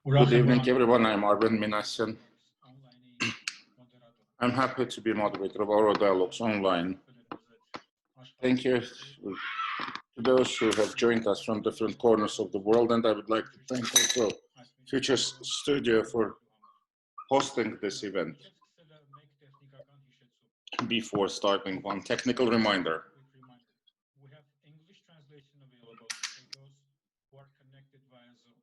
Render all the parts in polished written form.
Good evening, everyone. I'm Armen Minassian. I'm happy to be moderator of Aurora Dialogues Online. Thank you to those who have joined us from different corners of the world, and I would like to thank also Futures Studio for hosting this event. Before starting, one technical reminder. We have English translation available for those who are connected via Zoom.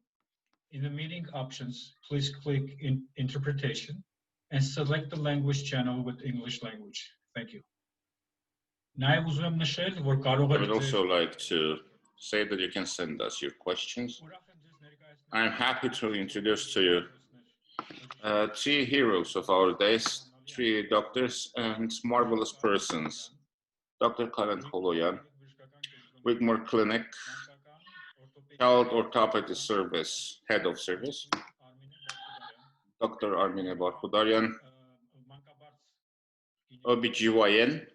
In the meeting options, please click in Interpretation and select the language channel with English language. Thank you. I would also like to say that you can send us your questions. I'm happy to introduce to you three heroes of our days, three doctors and marvelous persons. Dr. Koloyan, Wigmore Clinic, Child Orthopedics Service, Head of Service, Dr. Armine Barkhudaryan, OBGYN,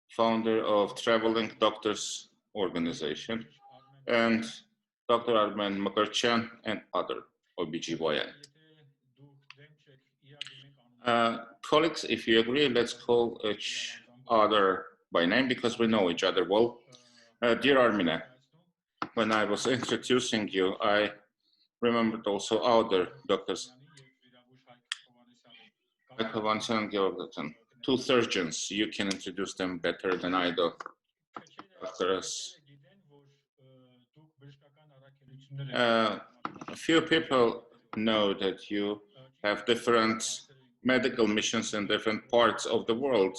founder of Traveling Doctors Organization, and Dr. Armen Mkrtchyan and other OBGYN. Colleagues, if you agree, let's call each other by name because we know each other well. Dear Armine, when I was introducing you, I remembered also other doctors. Two surgeons, you can introduce them better than I do. A few people know that you have different medical missions in different parts of the world.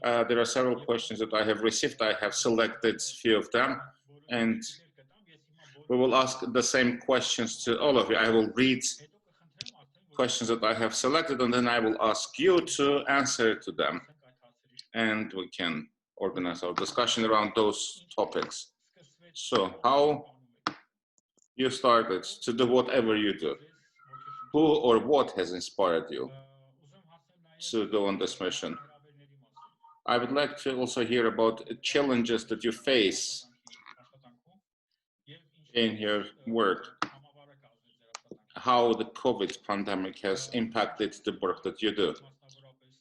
There are several questions that I have received. I have selected a few of them, and we will ask the same questions to all of you. I will read questions that I have selected, and then I will ask you to answer to them, and we can organize our discussion around those topics. So, how you started to do whatever you do? Who or what has inspired you to go on this mission? I would like to also hear about challenges that you face in your work, how the COVID pandemic has impacted the work that you do,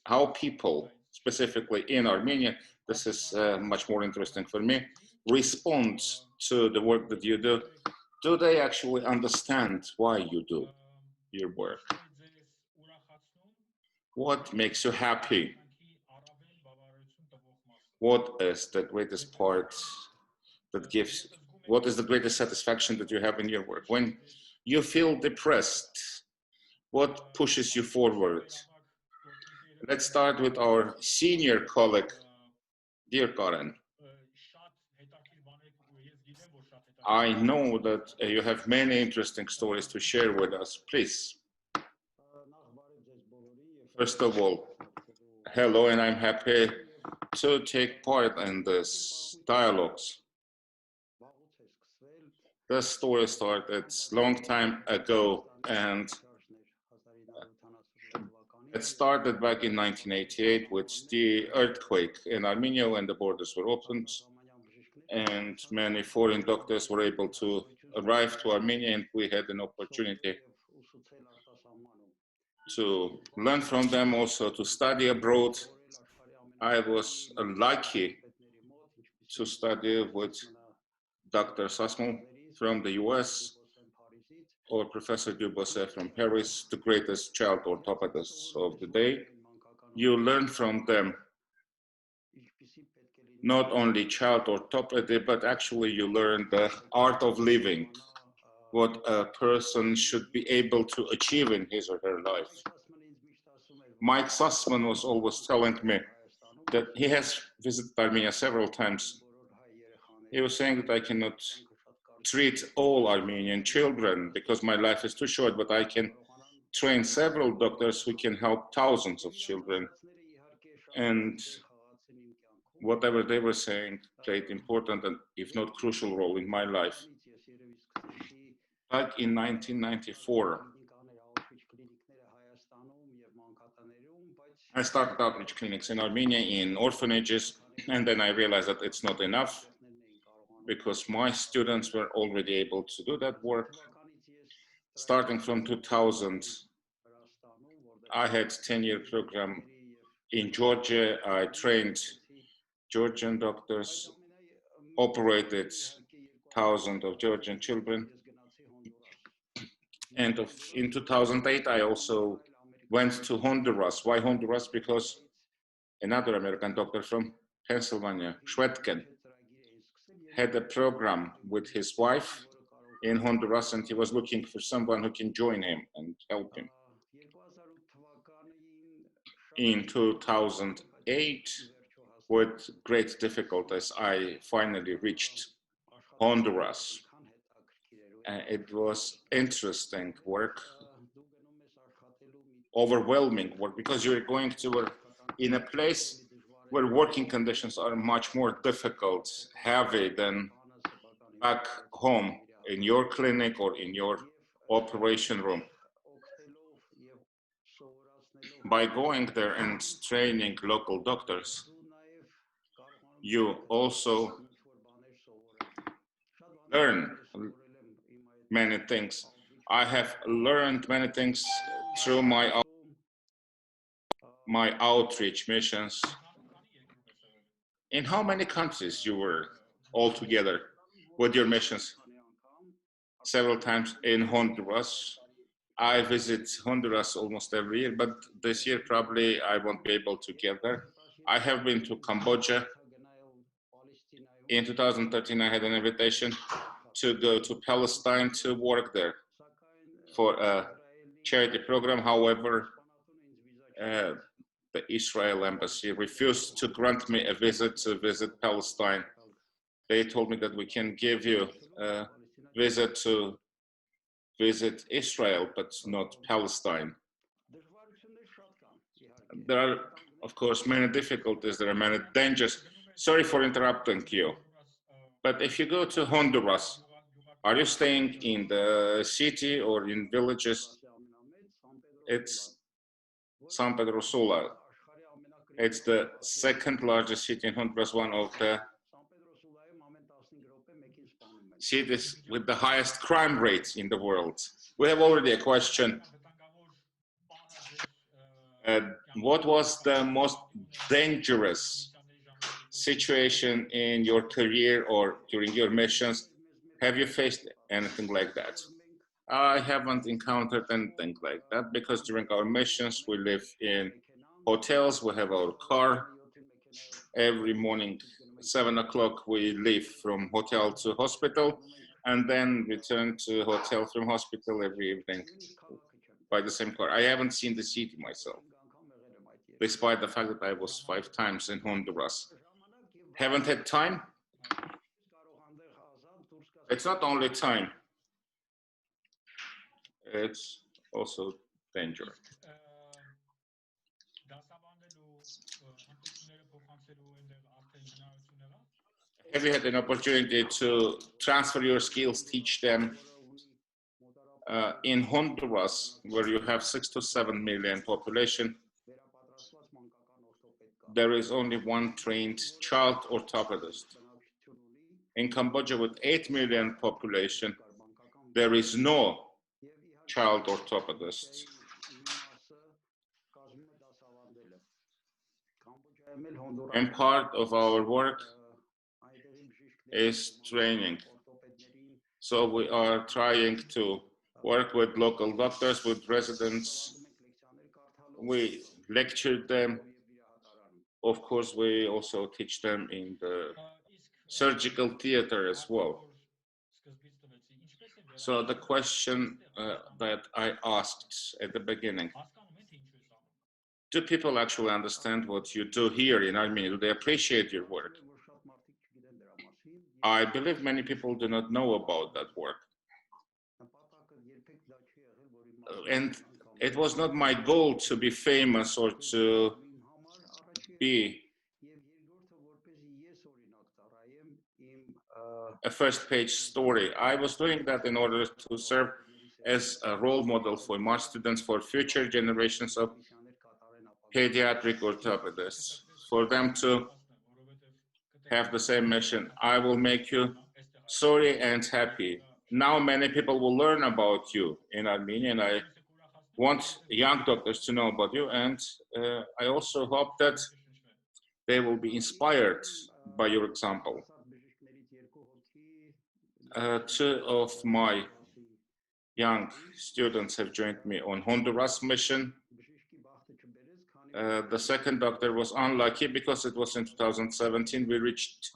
how people, specifically in Armenia, this is much more interesting for me, respond to the work that you do. Do they actually understand why you do your work? What makes you happy? What is the greatest part that gives, what is the greatest satisfaction that you have in your work? When you feel depressed, what pushes you forward? Let's start with our senior colleague, dear Karen. I know that you have many interesting stories to share with us. Please. First of all, hello, and I'm happy to take part in this dialogues. The story started a long time ago, and it started back in 1988 with the earthquake in Armenia when the borders were opened, and many foreign doctors were able to arrive to Armenia, and we had an opportunity to learn from them, also to study abroad. I was lucky to study with Dr. Sasmo from the US or Professor Dubosset from Paris, the greatest child orthopedists of the day. You learn from them not only child orthopedy, but actually you learn the art of living, what a person should be able to achieve in his or her life. Mike Sussman was always telling me that he has visited Armenia several times. He was saying that I cannot treat all Armenian children because my life is too short, but I can train several doctors who can help thousands of children. And whatever they were saying played important and if not crucial role in my life. Back in 1994, I started outreach clinics in Armenia in orphanages, and then I realized that it's not enough because my students were already able to do that work. Starting from 2000, I had 10-year program in Georgia. I trained Georgian doctors, operated thousands of Georgian children. And in 2008, I also went to Honduras. Why Honduras? Because another American doctor from Pennsylvania, Schwetken, had a program with his wife in Honduras, and he was looking for someone who can join him and help him. In 2008, with great difficulties, I finally reached Honduras. It was interesting work, overwhelming work, because you're going to work in a place where working conditions are much more difficult, heavy than back home in your clinic or in your operation room. By going there and training local doctors, you also learn many things. I have learned many things through my outreach missions. In how many countries you were all together with your missions? Several times in Honduras. I visit Honduras almost every year, but this year probably I won't be able to get there. I have been to Cambodia. In 2013, I had an invitation to go to Palestine to work there for a charity program. However, the Israel embassy refused to grant me a visit to visit Palestine. They told me that we can give you a visit to visit Israel, but not Palestine. There are, of course, many difficulties. There are many dangers. Sorry for interrupting you. But if you go to Honduras, are you staying in the city or in villages? It's San Pedro Sula. It's the second largest city in Honduras, one of the cities with the highest crime rates in the world. We have already a question. What was the most dangerous situation in your career or during your missions? Have you faced anything like that? I haven't encountered anything like that because during our missions we live in hotels, we have our car. Every morning, 7 o'clock, we leave from hotel to hospital and then return to hotel from hospital every evening by the same car. I haven't seen the city myself, despite the fact that I was 5 times in Honduras. Haven't had time? It's not only time, it's also danger. Have you had an opportunity to transfer your skills, teach them? In Honduras, where you have 6 to 7 million population, there is only one trained child orthopedist. In Cambodia, with 8 million population, there is no child orthopedist. And part of our work is training. So we are trying to work with local doctors, with residents. We lecture them. Of course, we also teach them in the surgical theater as well. So the question that I asked at the beginning, do people actually understand what you do here in Armenia? Do they appreciate your work? I believe many people do not know about that work. And it was not my goal to be famous or to be a first-page story. I was doing that in order to serve as a role model for my students, for future generations of pediatric orthopedists, for them to have the same mission. I will make you sorry and happy now many people will learn about you in Armenia, and I want young doctors to know about you, and I also hope that they will be inspired by your example. Two of my young students have joined me on Honduras mission. The second doctor was unlucky because it was in 2017. We reached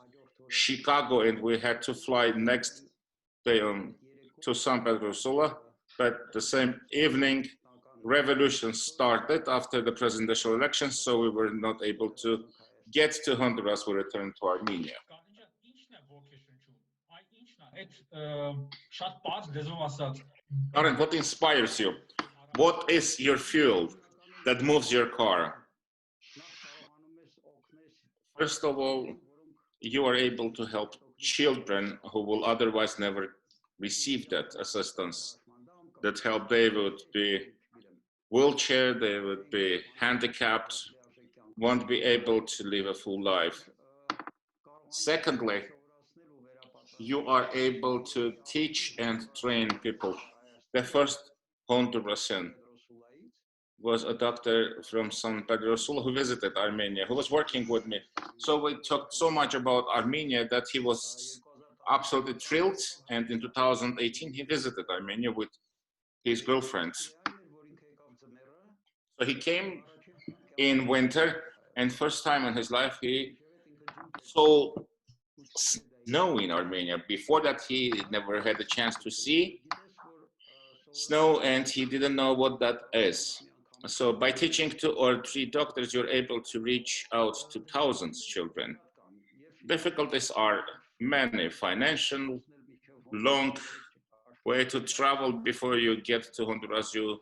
Chicago and we had to fly next day to San Pedro Sula, but the same evening revolution started after the presidential elections, so we were not able to get to Honduras. We returned to Armenia. Armen, what inspires you? What is your fuel that moves your car? First of all, you are able to help children who will otherwise never receive that assistance, that help. They would be wheelchair, they would be handicapped, won't be able to live a full life. Secondly, you are able to teach and train people. The first Hondurasian was a doctor from San Pedro Sula who visited Armenia, who was working with me. So we talked so much about Armenia that he was absolutely thrilled. And in 2018, he visited Armenia with his girlfriend. So he came in winter, and first time in his life, he saw snow in Armenia. Before that, he never had a chance to see snow, and he didn't know what that is. So by teaching 2 or 3 doctors, you're able to reach out to thousands of children. Difficulties are many: financial, long way to travel. Before you get to Honduras, you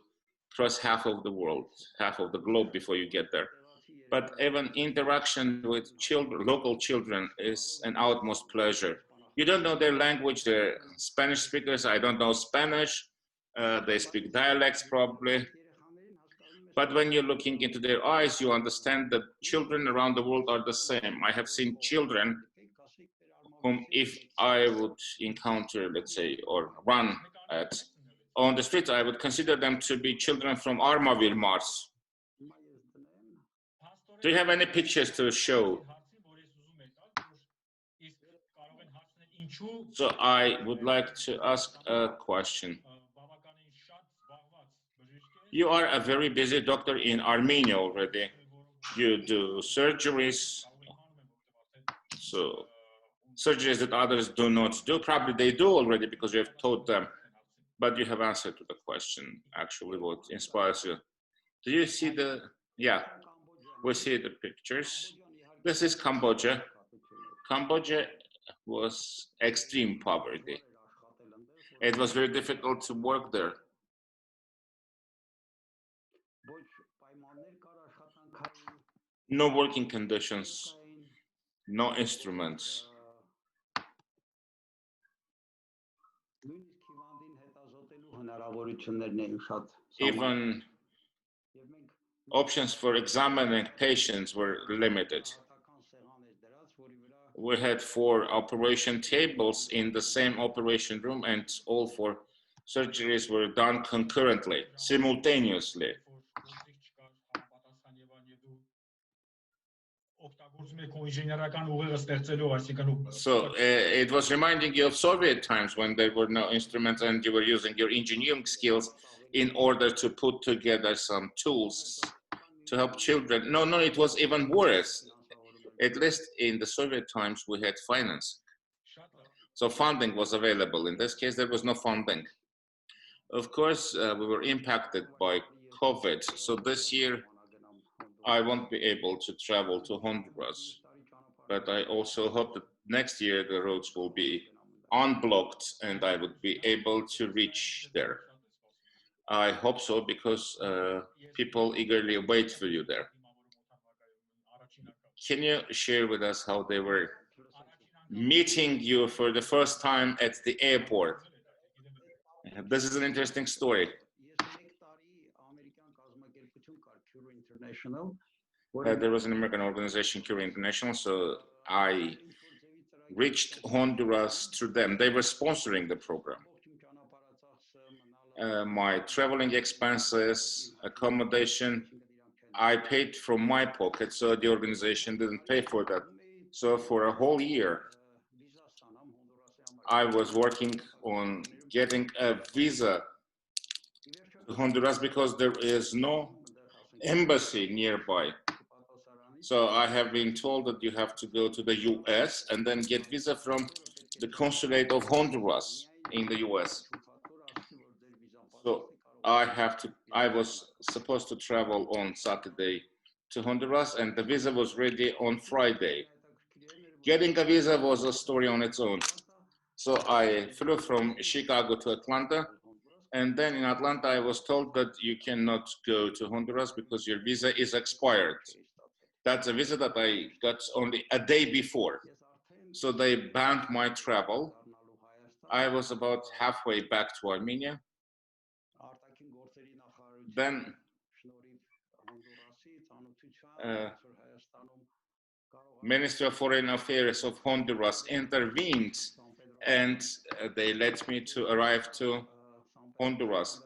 cross half of the world, half of the globe before you get there. But even interaction with children, local children, is an utmost pleasure. You don't know their language, they're Spanish speakers. I don't know Spanish. They speak dialects probably. But when you're looking into their eyes, you understand that children around the world are the same. I have seen children whom, if I would encounter, let's say, or run at on the street, I would consider them to be children from Armavir, Mars. Do you have any pictures to show? So I would like to ask a question. You are a very busy doctor in Armenia already. You do surgeries, so surgeries that others do not do. Probably they do already because you have taught them, but you have answered to the question, actually, what inspires you. Do you see the, yeah, we see the pictures. This is Cambodia. Cambodia was extreme poverty. It was very difficult to work there. No working conditions, no instruments. Even options for examining patients were limited. We had 4 operation tables in the same operation room, and all 4 surgeries were done concurrently, simultaneously. So it was reminding you of Soviet times when there were no instruments and you were using your engineering skills in order to put together some tools to help children. No, it was even worse. At least in the Soviet times, we had finance. So funding was available. In this case, there was no funding. Of course, we were impacted by COVID. So this year, I won't be able to travel to Honduras. But I also hope that next year the roads will be unblocked and I would be able to reach there. I hope so, because people eagerly wait for you there. Can you share with us how they were meeting you for the first time at the airport? This is an interesting story. There was an American organization, Cure International, so I reached Honduras through them. They were sponsoring the program. my traveling expenses, accommodation, I paid from my pocket, so the organization didn't pay for that. So for a whole year, I was working on getting a visa to Honduras because there is no embassy nearby. So I have been told that you have to go to the US and then get visa from the consulate of Honduras in the US. So I was supposed to travel on Saturday to Honduras, and the visa was ready on Friday. Getting a visa was a story on its own. So I flew from Chicago to Atlanta, and then in Atlanta I was told that you cannot go to Honduras because your visa is expired. That's a visa that I got only a day before. So they banned my travel. I was about halfway back to Armenia. Then Ministry of Foreign Affairs of Honduras intervened, and they let me to arrive to Honduras,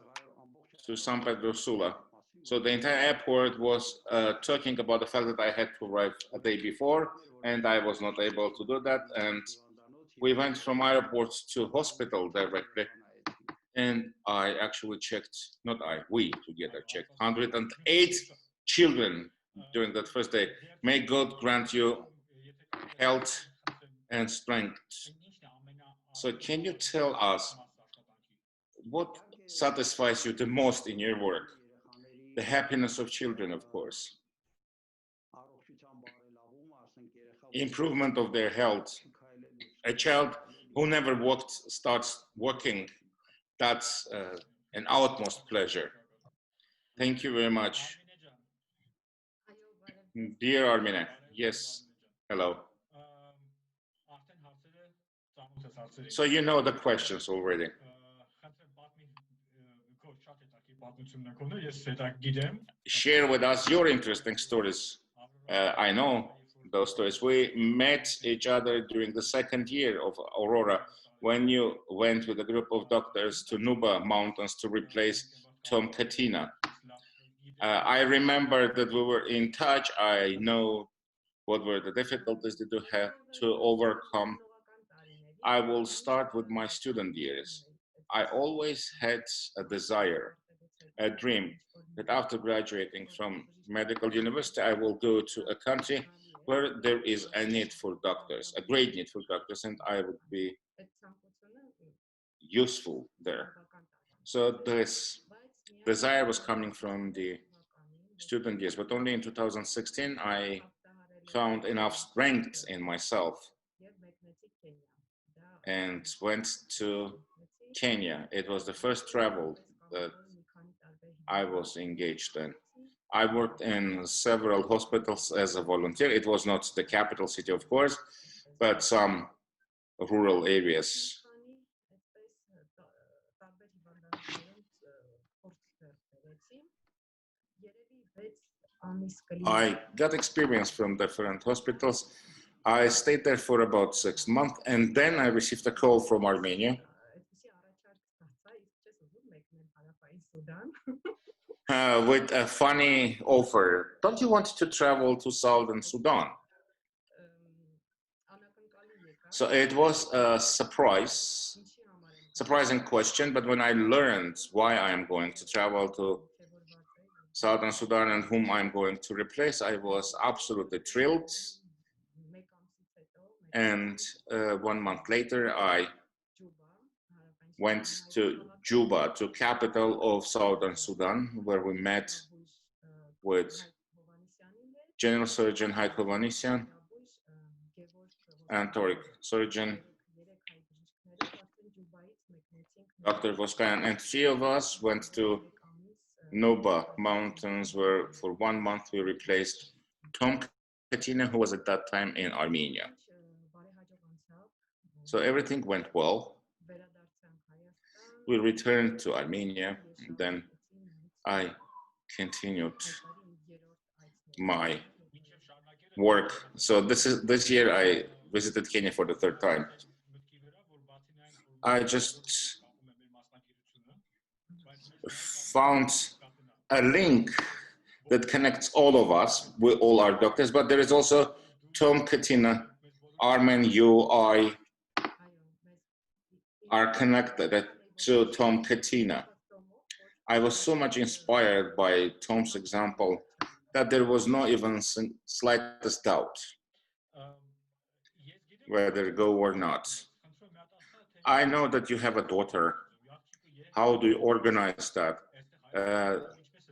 to San Pedro Sula. So the entire airport was talking about the fact that I had to arrive a day before, and I was not able to do that. And we went from airport to hospital directly. And I actually checked, not I, we together checked 108 children during that first day. May God grant you health and strength. So can you tell us what satisfies you the most in your work? The happiness of children, of course. Improvement of their health. A child who never walked starts walking. That's an utmost pleasure. Thank you very much. Dear Armine, yes, hello. So you know the questions already. Share with us your interesting stories. I know those stories. We met each other during the second year of Aurora when you went with a group of doctors to Nuba Mountains to replace Mkrtchyan. I remember that we were in touch. I know what were the difficulties that you had to overcome. I will start with my student years. I always had a desire, a dream, that after graduating from medical university, I will go to a country where there is a need for doctors, a great need for doctors, and I would be useful there. So this desire was coming from the student years, but only in 2016 I found enough strength in myself and went to Kenya. It was the first travel that I was engaged in. I worked in several hospitals as a volunteer. It was not the capital city, of course, but some rural areas. I got experience from different hospitals. I stayed there for about 6 months, and then I received a call from Armenia. With a funny offer. Don't you want to travel to Southern Sudan? So it was a surprising question, but when I learned why I am going to travel to Southern Sudan and whom I'm going to replace, I was absolutely thrilled. And 1 month later, I went to Juba, to capital of Southern Sudan, where we met with General Surgeon Minassian and thoracic surgeon Dr. Voskayan, and 3 of us went to Nuba Mountains, where for 1 month we replaced Mkrtchyan, who was at that time in Armenia. So everything went well. We returned to Armenia, and then I continued my work. So this year I visited Kenya for the 3rd time. I just found a link that connects all of us, we all are doctors, but there is also Tom Katina, Armen, you, I are connected to Tom Katina. I was so much inspired by Tom's example that there was no even slightest doubt whether go or not. I know that you have a daughter. How do you organize that?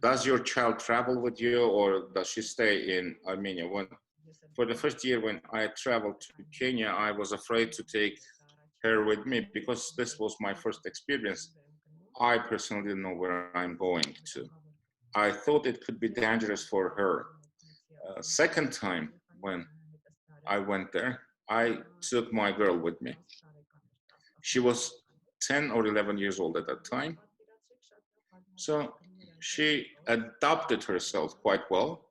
Does your child travel with you, or does she stay in Armenia? For the first year when I traveled to Kenya, I was afraid to take her with me because this was my first experience. I personally didn't know where I'm going to. I thought it could be dangerous for her. Second time when I went there, I took my girl with me. She was 10 or 11 years old at that time. So she adapted herself quite well,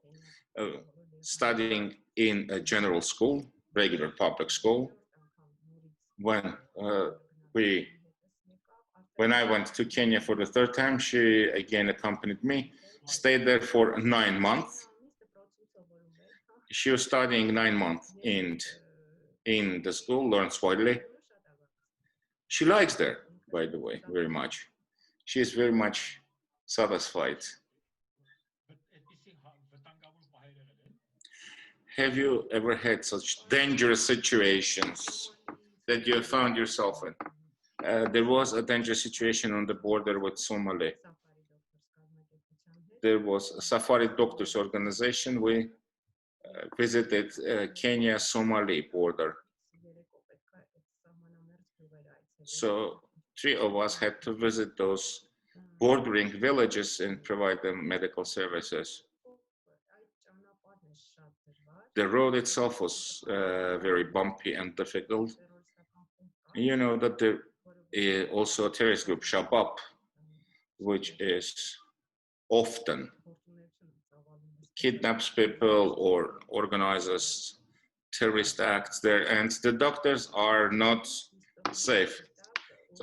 studying in a general school, regular public school. When I went to Kenya for the third time, she again accompanied me, stayed there for 9 months. She was studying 9 months in the school, learned Swahili. She likes there, by the way, very much. She is very much satisfied. Have you ever had such dangerous situations that you found yourself in? There was a dangerous situation on the border with Somalia. There was a Safari Doctors organization. We visited Kenya-Somali border. So 3 of us had to visit those bordering villages and provide them medical services. The road itself was very bumpy and difficult. You know that there is also a terrorist group, Shabab, which is often kidnaps people or organizes terrorist acts there, and the doctors are not safe.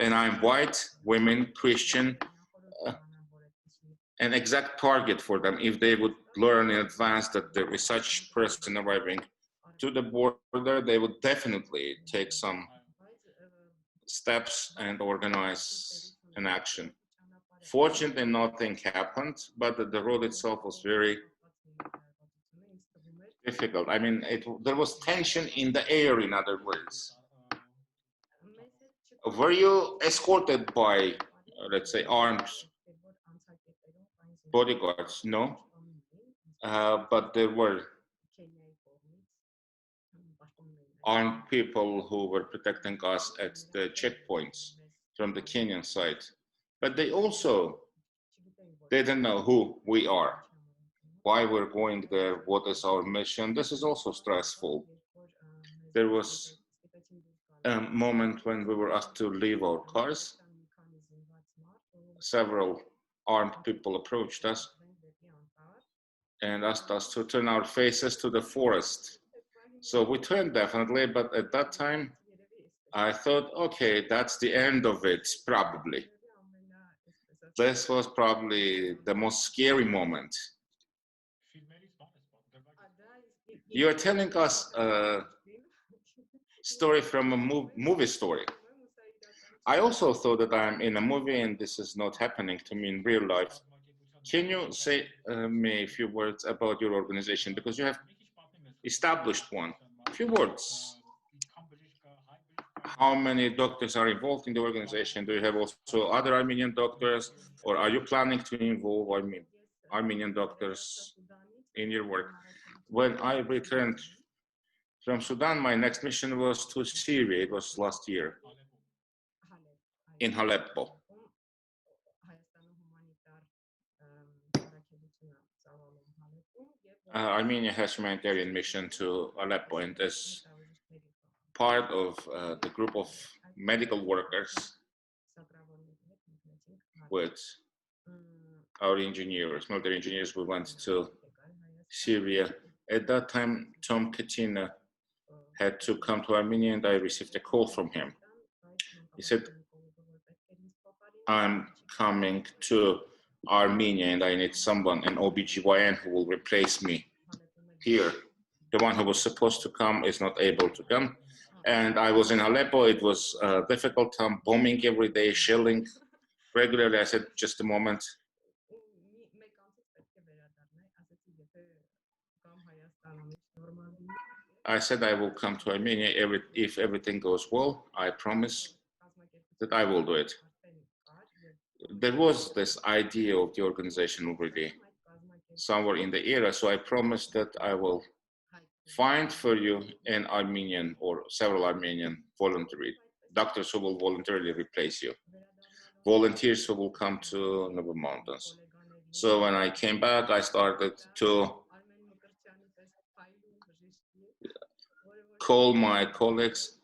And I'm white, women, Christian, an exact target for them. If they would learn in advance that there is such person arriving to the border, they would definitely take some steps and organize an action. Fortunately, nothing happened, but the road itself was very difficult. I mean, there was tension in the air, in other words. Were you escorted by, let's say, armed bodyguards? No, but there were armed people who were protecting us at the checkpoints from the Kenyan side. But they also didn't know who we are, why we're going there, what is our mission. This is also stressful. There was a moment when we were asked to leave our cars. Several armed people approached us and asked us to turn our faces to the forest. So we turned definitely, but at that time, I thought, okay, that's the end of it, probably. This was probably the most scary moment. You are telling us a story from a movie story. I also thought that I'm in a movie and this is not happening to me in real life. Can you say me a few words about your organization? Because you have established one. A few words. How many doctors are involved in the organization? Do you have also other Armenian doctors, or are you planning to involve Armenian doctors in your work? When I returned from Sudan, my next mission was to Syria. It was last year in Aleppo. Armenia has humanitarian mission to Aleppo, and as part of the group of medical workers with our engineers, military engineers, we went to Syria. At that time, Tom Katina had to come to Armenia, and I received a call from him. He said, I'm coming to Armenia and I need someone, an OBGYN, who will replace me here. The one who was supposed to come is not able to come. And I was in Aleppo. It was a difficult time, bombing every day, shelling regularly. I said, just a moment. I said I will come to Armenia if everything goes well. I promise that I will do it. There was this idea of the organization already somewhere in the era, so I promised that I will find for you an Armenian or several Armenian voluntary doctors who will voluntarily replace you, volunteers who will come to Noble Mountains. So when I came back, I started to call my colleagues,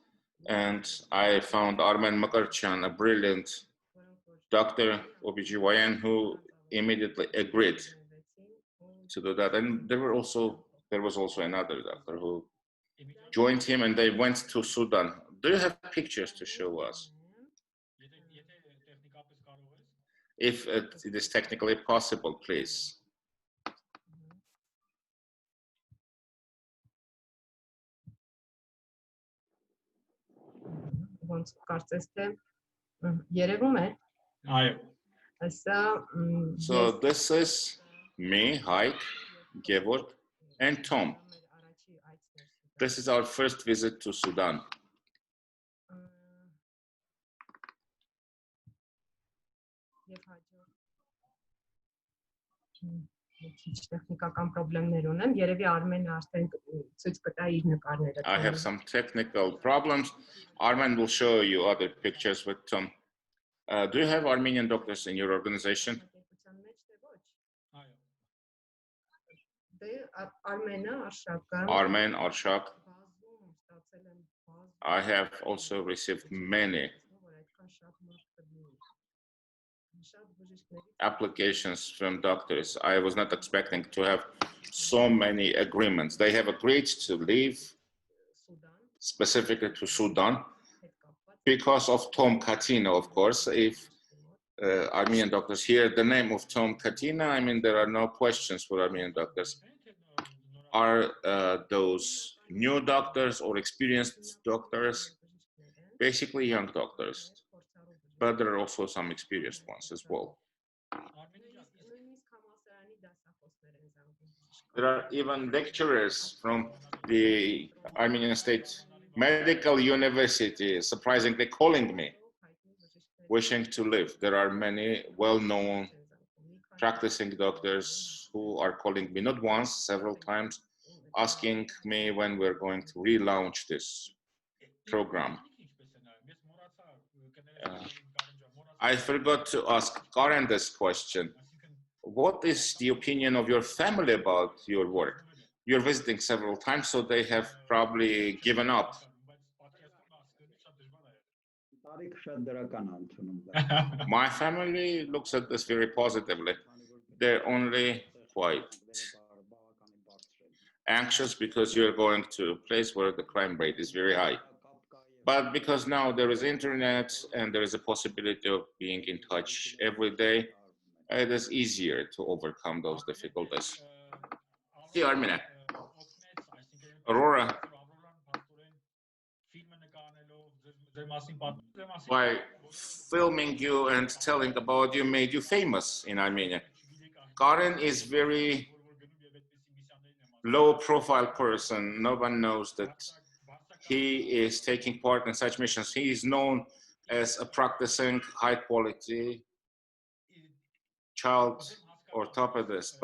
and I found Armen Mkrtchyan, a brilliant doctor, OBGYN, who immediately agreed to do that. And there was also another doctor who joined him, and they went to Sudan. Do you have pictures to show us? If it is technically possible, please. So this is me, Haik, Gevorg, and Tom. This is our first visit to Sudan. I have some technical problems. Armen will show you other pictures with Tom. Do you have Armenian doctors in your organization? Armen, Arshak. I have also received many applications from doctors. I was not expecting to have so many agreements. They have agreed to leave specifically to Sudan because of Tom Katina, of course. If Armenian doctors hear the name of Tom Katina, I mean, there are no questions for Armenian doctors. Are those new doctors or experienced doctors? Basically young doctors, but there are also some experienced ones as well. There are even lecturers from the Armenian State Medical University surprisingly calling me, wishing to live. There are many well-known practicing doctors who are calling me not once, several times, asking me when we're going to relaunch this program. I forgot to ask Karen this question. What is the opinion of your family about your work? You're visiting several times, so they have probably given up. My family looks at this very positively. They're only quite anxious because you're going to a place where the crime rate is very high. But because now there is internet and there is a possibility of being in touch every day, it is easier to overcome those difficulties. See, Armine, Aurora, by filming you and telling about you, made you famous in Armenia. Karen is very low-profile person. No one knows that he is taking part in such missions. He is known as a practicing high-quality child orthopedist,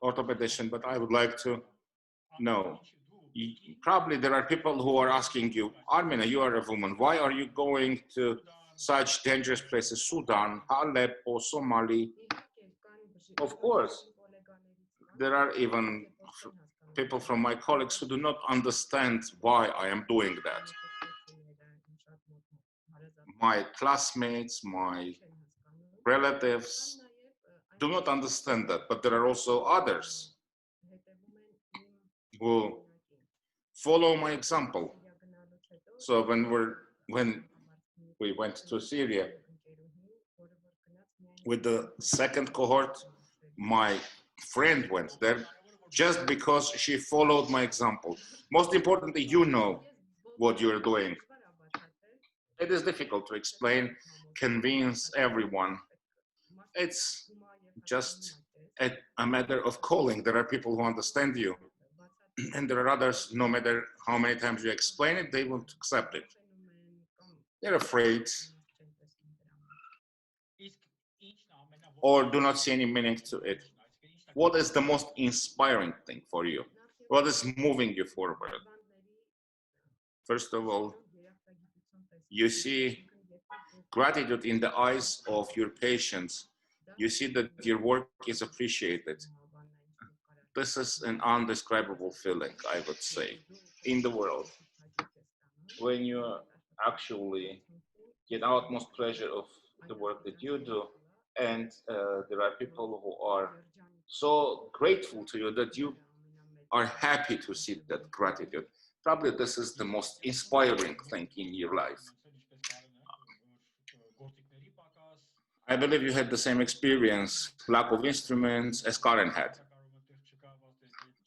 orthopedician, but I would like to know. Probably there are people who are asking you, Armina, you are a woman. Why are you going to such dangerous places? Sudan, Aleppo, Somali. Of course, there are even people from my colleagues who do not understand why I am doing that. My classmates, my relatives do not understand that, but there are also others who follow my example. So when we went to Syria, With the second cohort, my friend went there just because she followed my example. Most importantly, you know what you're doing. It is difficult to explain, convince everyone. It's just a matter of calling. There are people who understand you, and there are others, no matter how many times you explain it, they won't accept it. They're afraid or do not see any meaning to it. What is the most inspiring thing for you? What is moving you forward? First of all, you see gratitude in the eyes of your patients. You see that your work is appreciated. This is an undescribable feeling, I would say, in the world. When you actually get utmost pleasure of the work that you do, and there are people who are so grateful to you that you are happy to see that gratitude. Probably this is the most inspiring thing in your life. I believe you had the same experience, lack of instruments, as Karen had.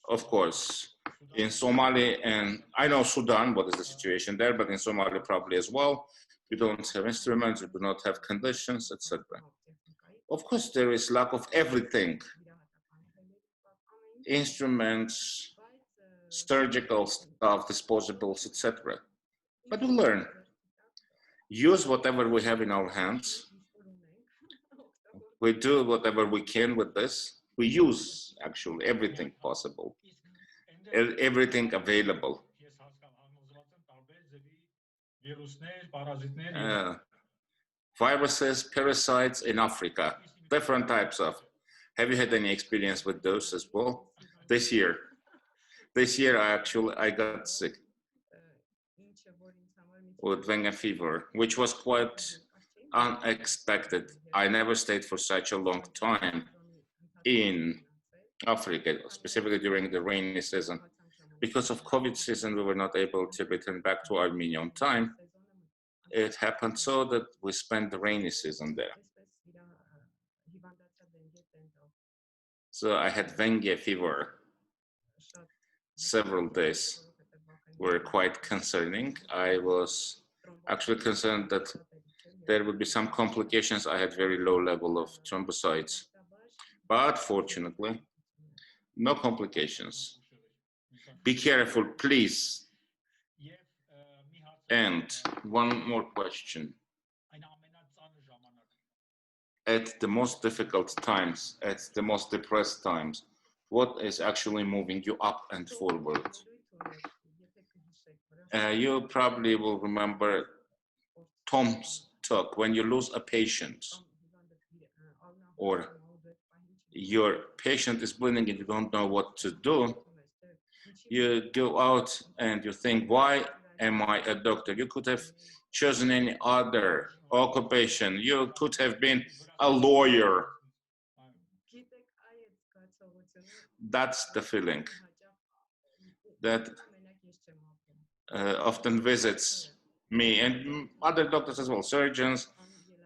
Of course, in Somalia, and I know Sudan, what is the situation there, but in Somalia probably as well, you don't have instruments, you do not have conditions, etc. Of course, there is lack of everything, instruments, surgical stuff, disposables, etc. But we learn, use whatever we have in our hands. We do whatever we can with this. We use actually everything possible, everything available. Viruses, parasites in Africa, different types of. Have you had any experience with those as well? This year I got sick with dengue fever, which was quite unexpected. I never stayed for such a long time in Africa, specifically during the rainy season. Because of COVID season, we were not able to return back to Armenia on time. It happened so that we spent the rainy season there. So I had dengue fever. Several days were quite concerning. I was actually concerned that there would be some complications. I had very low level of thrombocytes, but fortunately, no complications. Be careful, please. And one more question. At the most difficult times, at the most depressed times, what is actually moving you up and forward? You probably will remember Tom's talk. When you lose a patient or your patient is bleeding and you don't know what to do, you go out and you think, why am I a doctor? You could have chosen any other occupation. You could have been a lawyer. That's the feeling that often visits me and other doctors as well, surgeons,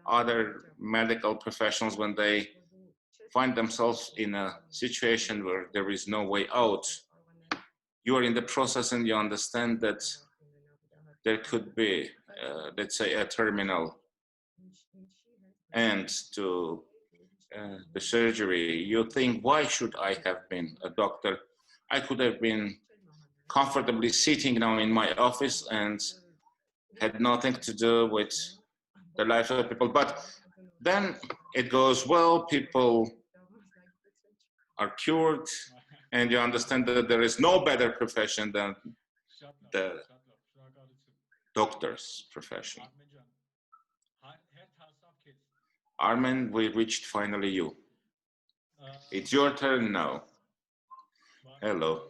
other medical professionals, when they find themselves in a situation where there is no way out. You are in the process and you understand that there could be, let's say, a terminal end to the surgery. You think, why should I have been a doctor? I could have been comfortably sitting now in my office and had nothing to do with the life of people. But then it goes well, people are cured, and you understand that there is no better profession than the doctor's profession. Armen, we reached finally you. It's your turn now. Hello.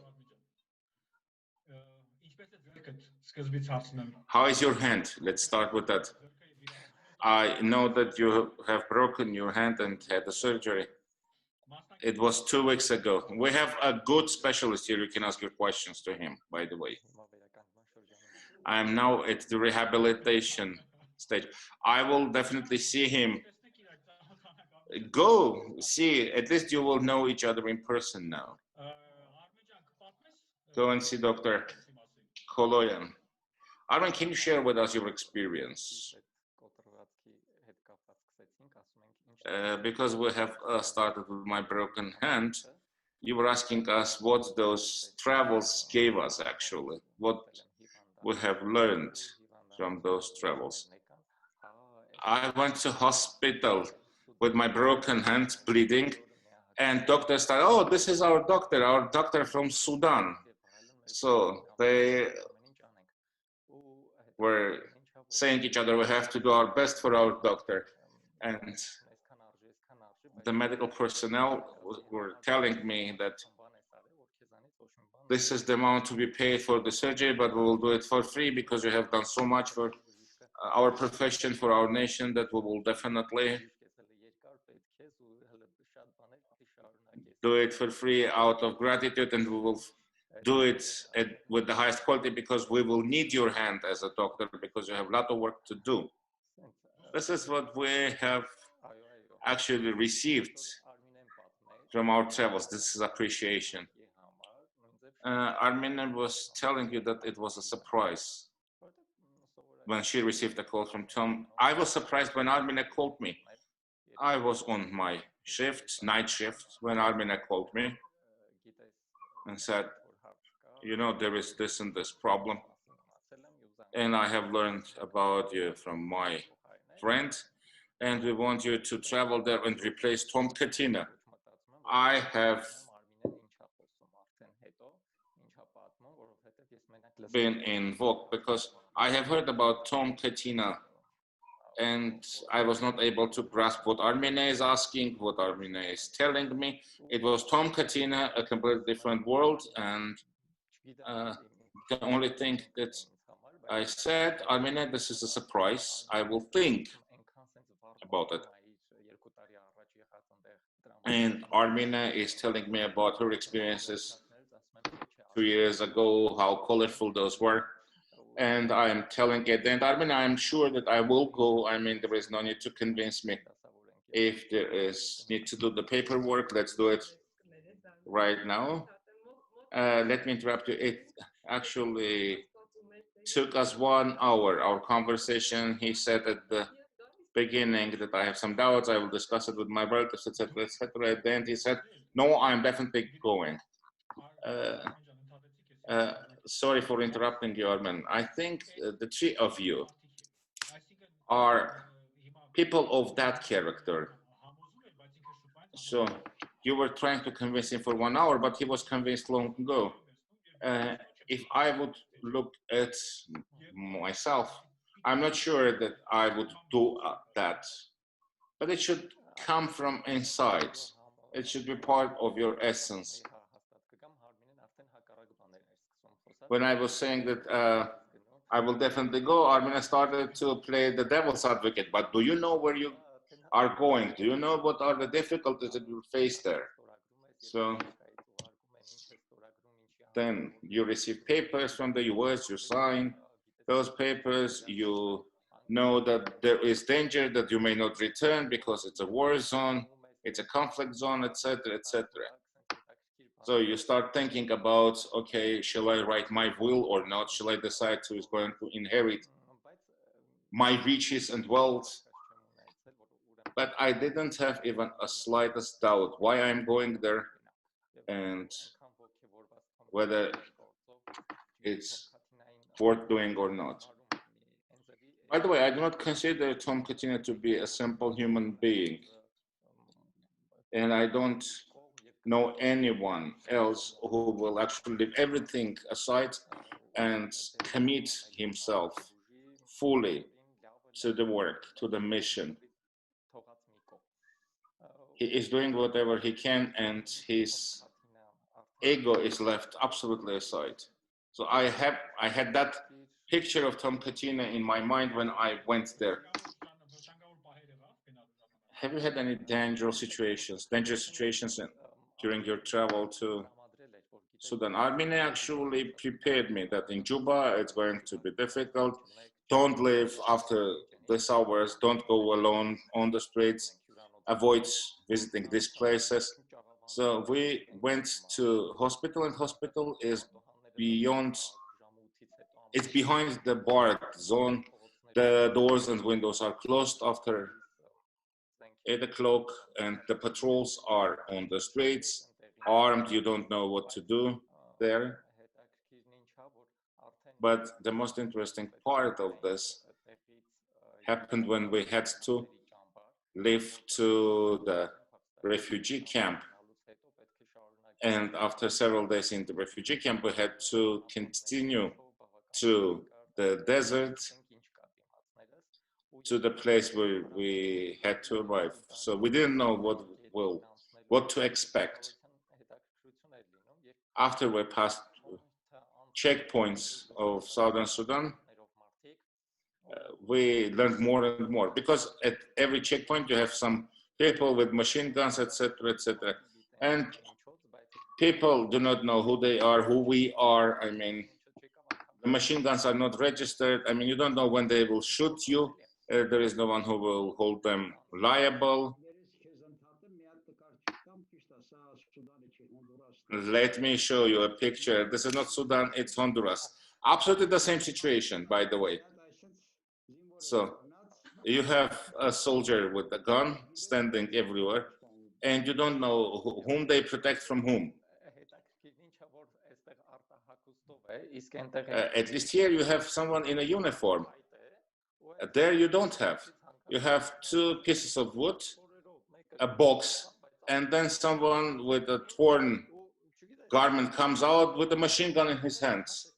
How is your hand? Let's start with that. I know that you have broken your hand and had the surgery. It was 2 weeks ago. We have a good specialist here. You can ask your questions to him, by the way. I am now at the rehabilitation stage. I will definitely see him Go see, at least you will know each other in person now. Go and see Dr. Koloyan. Armen, can you share with us your experience? Because we have started with my broken hand, you were asking us what those travels gave us actually, what we have learned from those travels. I went to hospital with my broken hand bleeding, and doctors started, oh, this is our doctor from Sudan. So they were saying each other, we have to do our best for our doctor. And the medical personnel were telling me that this is the amount to be paid for the surgery, but we will do it for free because you have done so much for our profession, for our nation, that we will definitely do it for free out of gratitude, and we will do it with the highest quality because we will need your hand as a doctor because you have a lot of work to do. This is what we have actually received from our travels. This is appreciation. Armenian was telling you that it was a surprise when she received a call from Tom. I was surprised when Armenian called me. I was on my shift, night shift, when Armenian called me and said, you know, there is this and this problem, and I have learned about you from my friend, and we want you to travel there and replace Mkrtchyan. I have been invoked because I have heard about Mkrtchyan, and I was not able to grasp what Armine is asking, what Armine is telling me. It was Mkrtchyan, a completely different world, and the only thing that I said, Armine, this is a surprise. I will think about it. And Armina is telling me about her experiences 2 years ago, how colorful those were. And I'm telling it, and Armina, I'm sure that I will go. I mean, there is no need to convince me. If there is need to do the paperwork, let's do it right now. Let me interrupt you. It actually took us 1 hour, our conversation. He said at the beginning that I have some doubts, I will discuss it with my relatives, etc., etc. Then he said, no, I'm definitely going. Sorry for interrupting you, Armen. I think the 3 of you are people of that character. So you were trying to convince him for 1 hour, but he was convinced long ago. If I would look at myself, I'm not sure that I would do that, but it should come from inside. It should be part of your essence. When I was saying that I will definitely go, Armenia started to play the devil's advocate. But do you know where you are going? Do you know what are the difficulties that you face there? So then you receive papers from the US, you sign those papers, you know that there is danger that you may not return because it's a war zone, it's a conflict zone, etc., etc. So you start thinking about, okay, shall I write my will or not? Shall I decide who is going to inherit my riches and wealth? But I didn't have even a slightest doubt why I'm going there and whether it's worth doing or not. By the way, I do not consider Mkrtchyan to be a simple human being. And I don't know anyone else who will actually leave everything aside and commit himself fully to the work, to the mission. He is doing whatever he can, and his ego is left absolutely aside. So I had that picture of Mkrtchyan in my mind when I went there. Have you had any dangerous situations during your travel to Sudan? Armenia actually prepared me that in Juba it's going to be difficult. Don't leave after this hours. Don't go alone on the streets. avoid visiting these places. So we went to hospital, and hospital is beyond, it's behind the barred zone. The doors and windows are closed after 8 o'clock, and the patrols are on the streets, armed. You don't know what to do there. But the most interesting part of this happened when we had to leave to the refugee camp. And after several days in the refugee camp, we had to continue to the desert, to the place where we had to arrive. So we didn't know what to expect. After we passed checkpoints of Southern Sudan, we learned more and more, because at every checkpoint you have some people with machine guns, etc., etc. And people do not know who they are, who we are. I mean, the machine guns are not registered. I mean, you don't know when they will shoot you. There is no one who will hold them liable. Let me show you a picture. This is not Sudan, it's Honduras. Absolutely the same situation, by the way. So you have a soldier with a gun standing everywhere, and you don't know whom they protect from whom. At least here you have someone in a uniform. There you don't have. You have two pieces of wood, a box, and then someone with a torn garment comes out with a machine gun in his hands.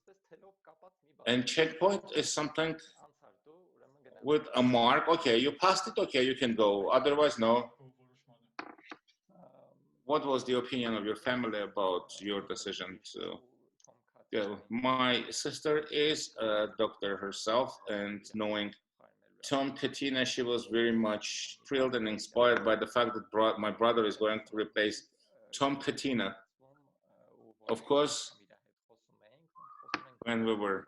And checkpoint is something with a mark. Okay, you passed it, okay, you can go. Otherwise, no. What was the opinion of your family about your decision to go? My sister is a doctor herself, and knowing Tom Katina, she was very much thrilled and inspired by the fact that my brother is going to replace Tom Katina. Of course, when we were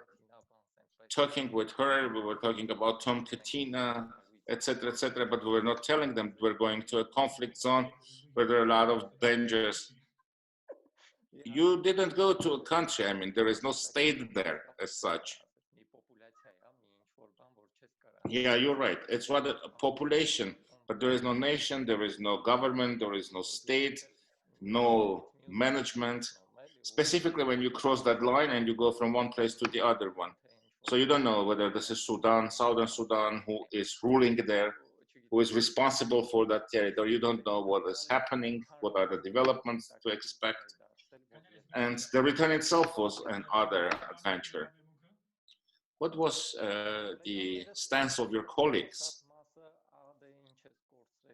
talking with her, we were talking about Tom Katina, etc., etc., but we were not telling them we're going to a conflict zone where there are a lot of dangers. You didn't go to a country. I mean, there is no state there as such. Yeah, you're right. It's rather a population, but there is no nation, there is no government, there is no state, no management, specifically when you cross that line and you go from one place to the other one. So you don't know whether this is Sudan, Southern Sudan, who is ruling there, who is responsible for that territory. You don't know what is happening, what are the developments to expect. And the return itself was another adventure. What was the stance of your colleagues?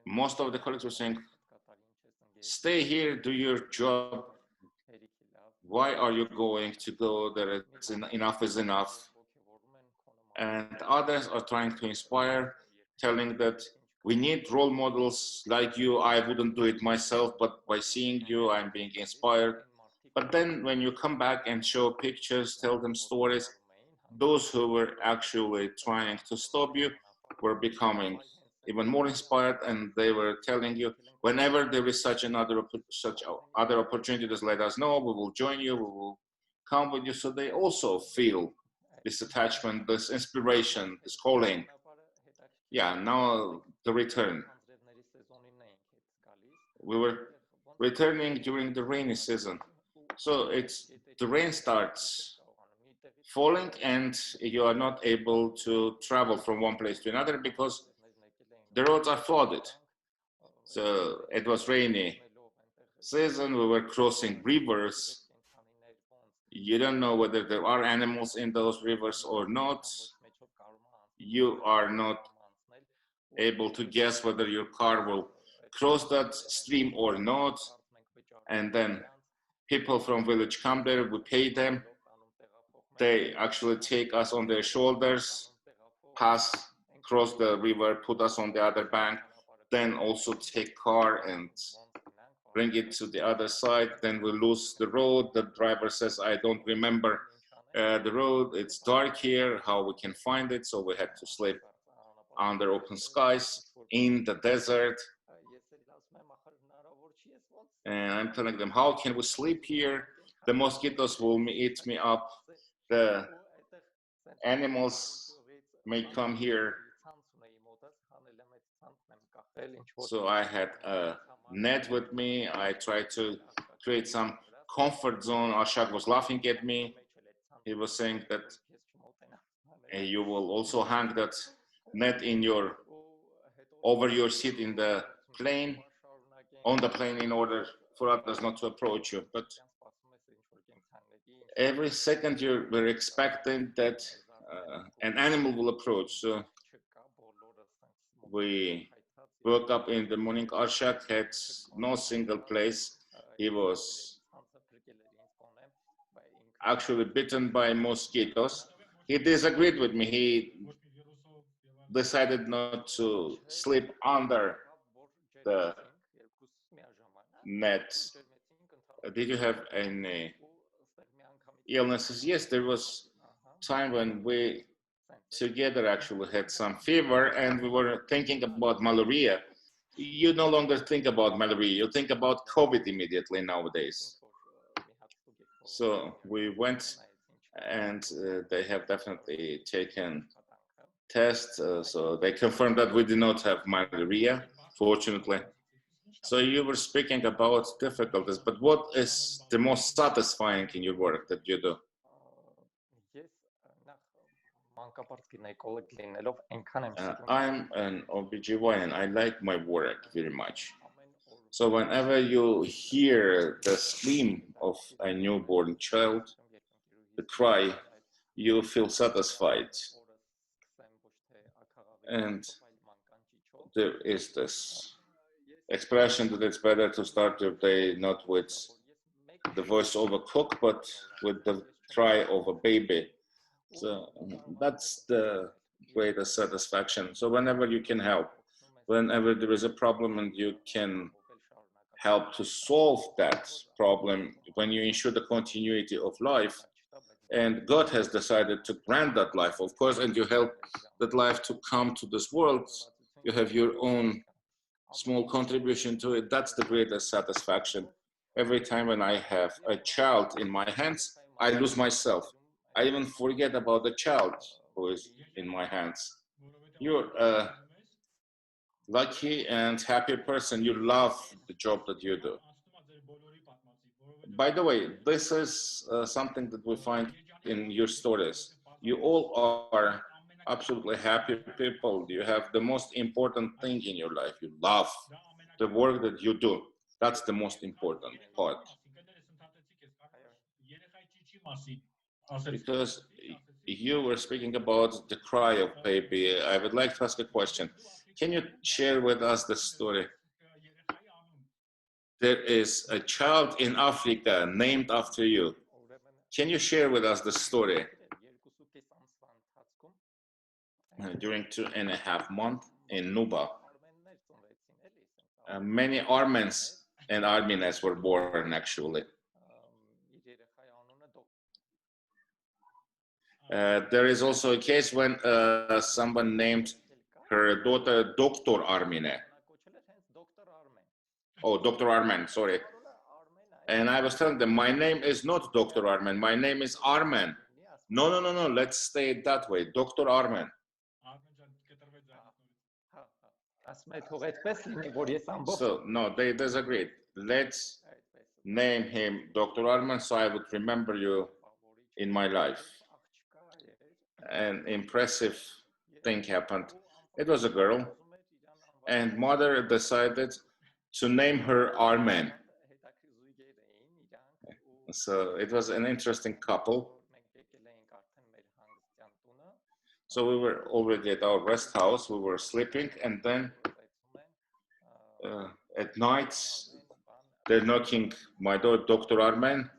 Most of the colleagues were saying, stay here, do your job. Why are you going to go there? Enough is enough. And others are trying to inspire, telling that we need role models like you. I wouldn't do it myself, but by seeing you, I'm being inspired. But then when you come back and show pictures, tell them stories, those who were actually trying to stop you were becoming even more inspired, and they were telling you, whenever there is such other opportunity, just let us know, we will join you, we will come with you. So they also feel this attachment, this inspiration, this calling. Yeah, now the return. We were returning during the rainy season. So the rain starts falling and you are not able to travel from one place to another because the roads are flooded. So it was rainy season, we were crossing rivers. You don't know whether there are animals in those rivers or not. You are not able to guess whether your car will cross that stream or not. And then people from village come there, we pay them. They actually take us on their shoulders, cross the river, put us on the other bank, then also take car and bring it to the other side. Then we lose the road. The driver says, I don't remember the road. It's dark here, how we can find it. So we had to sleep under open skies in the desert. And I'm telling them, how can we sleep here? The mosquitoes will eat me up. The animals may come here. So I had a net with me. I tried to create some comfort zone. Ashak was laughing at me. He was saying that you will also hang that net in over your seat in the plane, on the plane, in order for others not to approach you. But every second you were expecting that an animal will approach. So we woke up in the morning. Arshak had no single place. He was actually bitten by mosquitoes. He disagreed with me. He decided not to sleep under the net. Did you have any illnesses? Yes, there was time when we together actually had some fever and we were thinking about malaria. You no longer think about malaria, you think about COVID immediately nowadays. So we went and they have definitely taken tests, so they confirmed that we did not have malaria, fortunately. So you were speaking about difficulties, but what is the most satisfying in your work that you do? I'm an OBGYN. I like my work very much. So whenever you hear the scream of a newborn child, the cry, you feel satisfied. And there is this expression that it's better to start your day not with the voice of a cook, but with the cry of a baby. So that's the greatest satisfaction. So whenever you can help, whenever there is a problem and you can help to solve that problem, when you ensure the continuity of life, and God has decided to grant that life, of course, and you help that life to come to this world, you have your own small contribution to it. That's the greatest satisfaction. Every time when I have a child in my hands, I lose myself. I even forget about the child who is in my hands. You're a lucky and happy person. You love the job that you do. By the way, this is something that we find in your stories. You all are absolutely happy people. You have the most important thing in your life. You love the work that you do. That's the most important part. Because you were speaking about the cry of baby, I would like to ask a question. Can you share with us the story? There is a child in Africa named after you. Can you share with us the story? During 2.5 months in Nuba, many Armens and Armenians were born actually. There is also a case when someone named her daughter Dr. Armine. Oh, Dr. Armen, sorry. And I was telling them, my name is not Dr. Armen, my name is Armen. No, no, no, no, let's stay it that way, Dr. Armen. So, no, they disagreed. Let's name him Dr. Armen so I would remember you in my life. An impressive thing happened. It was a girl, and mother decided to name her Armen. So it was an interesting couple. So we were already at our rest house, we were sleeping, and then at night, they're knocking my door, Dr. Armen,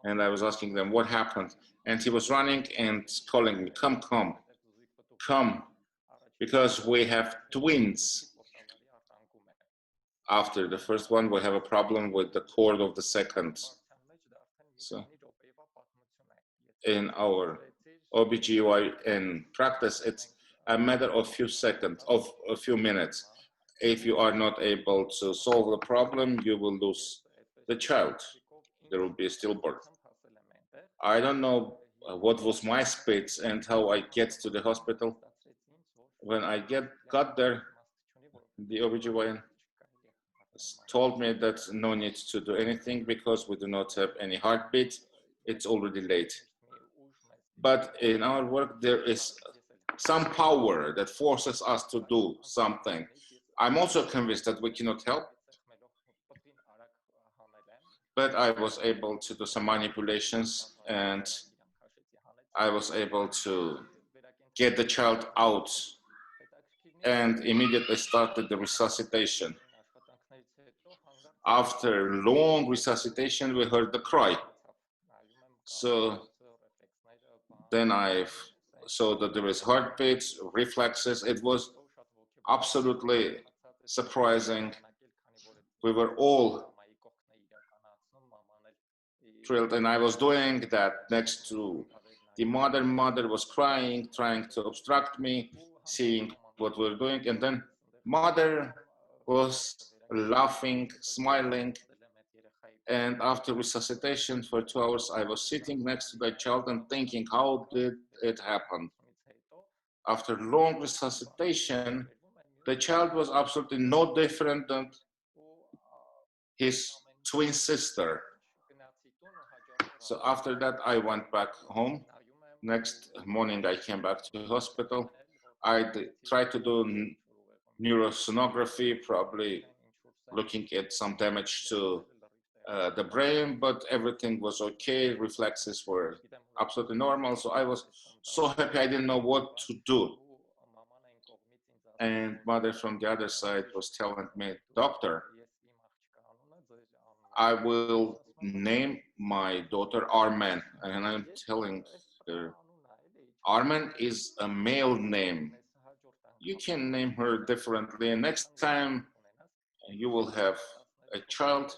and I was asking them what happened. And he was running and calling me, come, come, come, because we have twins. After the first one, we have a problem with the cord of the second. So in our OBGYN practice, it's a matter of few seconds, of a few minutes. if you are not able to solve the problem, you will lose the child. There will be a stillbirth. I don't know what was my speed and how I get to the hospital. When I got there, the OBGYN told me that no need to do anything because we do not have any heartbeat. It's already late. But in our work, there is some power that forces us to do something. I'm also convinced that we cannot help, but I was able to do some manipulations and I was able to get the child out and immediately started the resuscitation. After long resuscitation, we heard the cry. So then I saw that there was heartbeats, reflexes. It was absolutely surprising. We were all thrilled, and I was doing that next to the mother. Mother was crying, trying to obstruct me, seeing what we were doing, and then mother was laughing, smiling. And after resuscitation for 2 hours, I was sitting next to the child and thinking, how did it happen? After long resuscitation, the child was absolutely no different than his twin sister. So after that, I went back home. Next morning, I came back to the hospital. I tried to do neurosonography, probably looking at some damage to the brain, but everything was okay. Reflexes were absolutely normal. So I was so happy. I didn't know what to do. And mother from the other side was telling me, doctor, I will name my daughter Armen. And I'm telling her, Armen is a male name. You can name her differently. And next time you will have a child.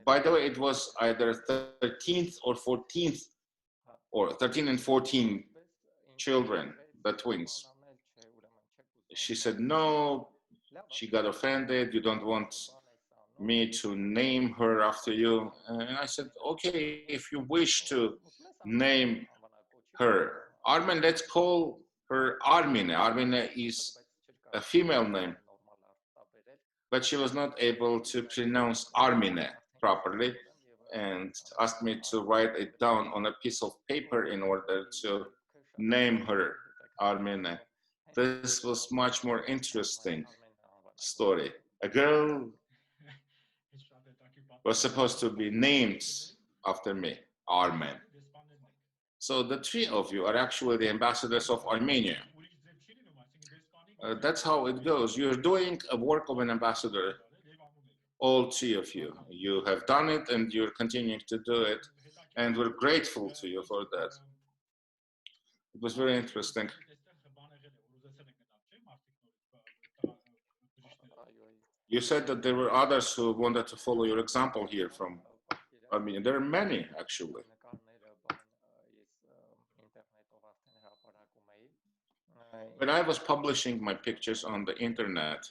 By the way, it was either 13th or 14th, or 13 and 14 children, the twins. She said, no, she got offended. You don't want me to name her after you. And I said, okay, if you wish to name her Armen, let's call her Armine. Armine is a female name, but she was not able to pronounce Armine properly and asked me to write it down on a piece of paper in order to name her Armine. This was much more interesting story. A girl was supposed to be named after me, Armen. So the three of you are actually the ambassadors of Armenia. That's how it goes. You're doing a work of an ambassador, all three of you. You have done it and you're continuing to do it. And we're grateful to you for that. It was very interesting. You said that there were others who wanted to follow your example here from Armenia. There are many, actually. When I was publishing my pictures on the internet,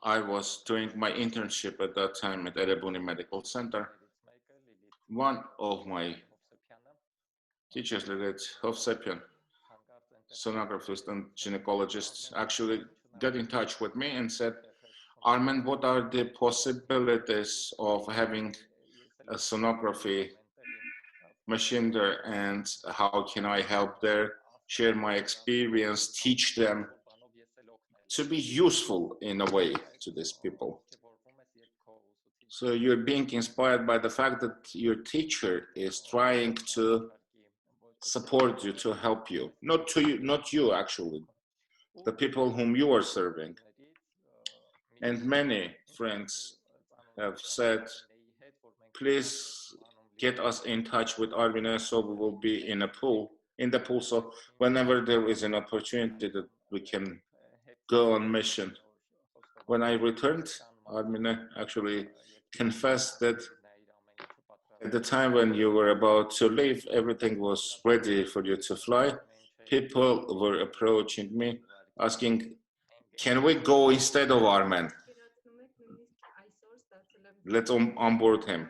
I was doing my internship at that time at Erebuni Medical Center. One of my teachers, Obstetrician, sonographist and gynecologist, actually got in touch with me and said, Armen, what are the possibilities of having a sonography machine there, and how can I help there, share my experience, teach them to be useful in a way to these people. So you're being inspired by the fact that your teacher is trying to support you, to help you, not you actually, the people whom you are serving. And many friends have said, please get us in touch with Armenia so we will be in the pool, so whenever there is an opportunity that we can go on mission. When I returned, Armenia actually confessed that at the time when you were about to leave, everything was ready for you to fly. People were approaching me, asking, can we go instead of Armen? Let's onboard him.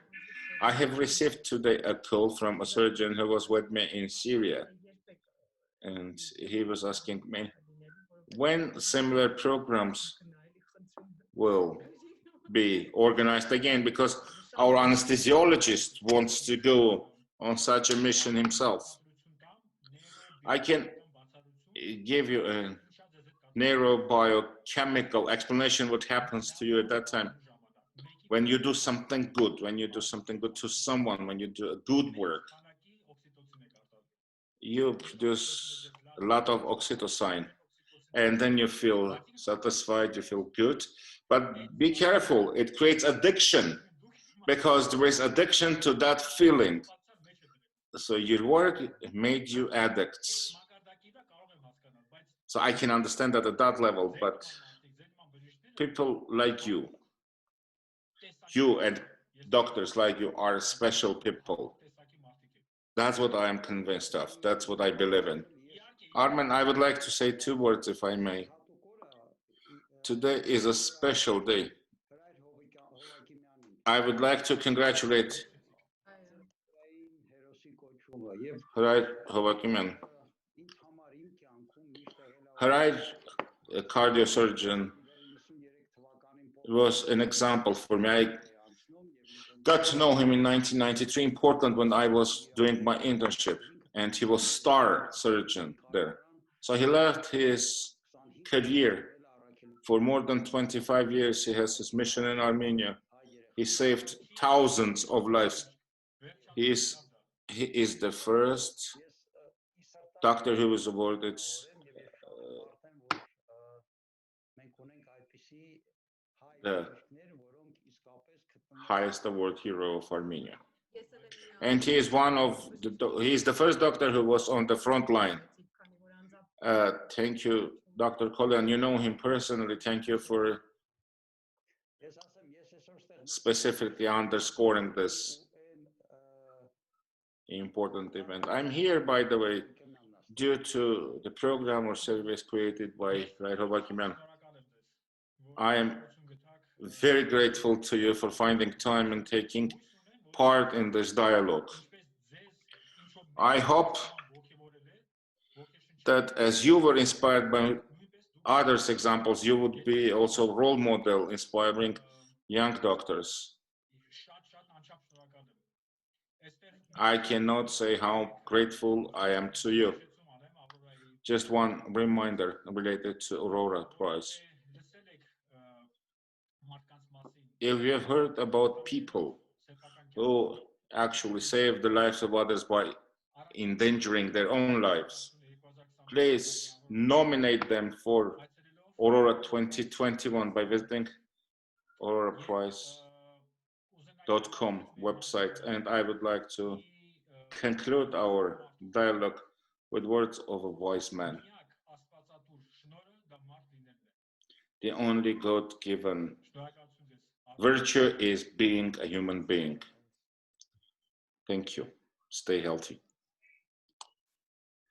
I have received today a call from a surgeon who was with me in Syria, and he was asking me when similar programs will be organized again, because our anesthesiologist wants to go on such a mission himself. I can give you a neurobiochemical explanation what happens to you at that time. When you do something good, when you do something good to someone, when you do a good work, you produce a lot of oxytocin, and then you feel satisfied, you feel good. But be careful, it creates addiction, because there is addiction to that feeling. So your work made you addicts. So I can understand that at that level, but people like you and doctors like you are special people. That's what I am convinced of. That's what I believe in. Armen, I would like to say 2 words, if I may. Today is a special day. I would like to congratulate Hovakimyan. Harai, a cardiosurgeon, was an example for me. I got to know him in 1993 in Portland when I was doing my internship, and he was star surgeon there. So he left his career. For more than 25 years, he has his mission in Armenia. He saved thousands of lives. He is the first doctor who was awarded the highest award, hero of Armenia. And he is he is the first doctor who was on the front line. Thank you, Dr. Koloyan. You know him personally. Thank you for specifically underscoring this important event. I'm here, by the way, due to the program or service created by Hovakimyan. I am very grateful to you for finding time and taking part in this dialogue. I hope that as you were inspired by others' examples, you would be also a role model inspiring young doctors. I cannot say how grateful I am to you. Just one reminder related to Aurora Prize. If you have heard about people who actually save the lives of others by endangering their own lives, please nominate them for Aurora 2021 by visiting auroraprize.com website. And I would like to conclude our dialogue with words of a wise man. The only God-given virtue is being a human being. Thank you. Stay healthy.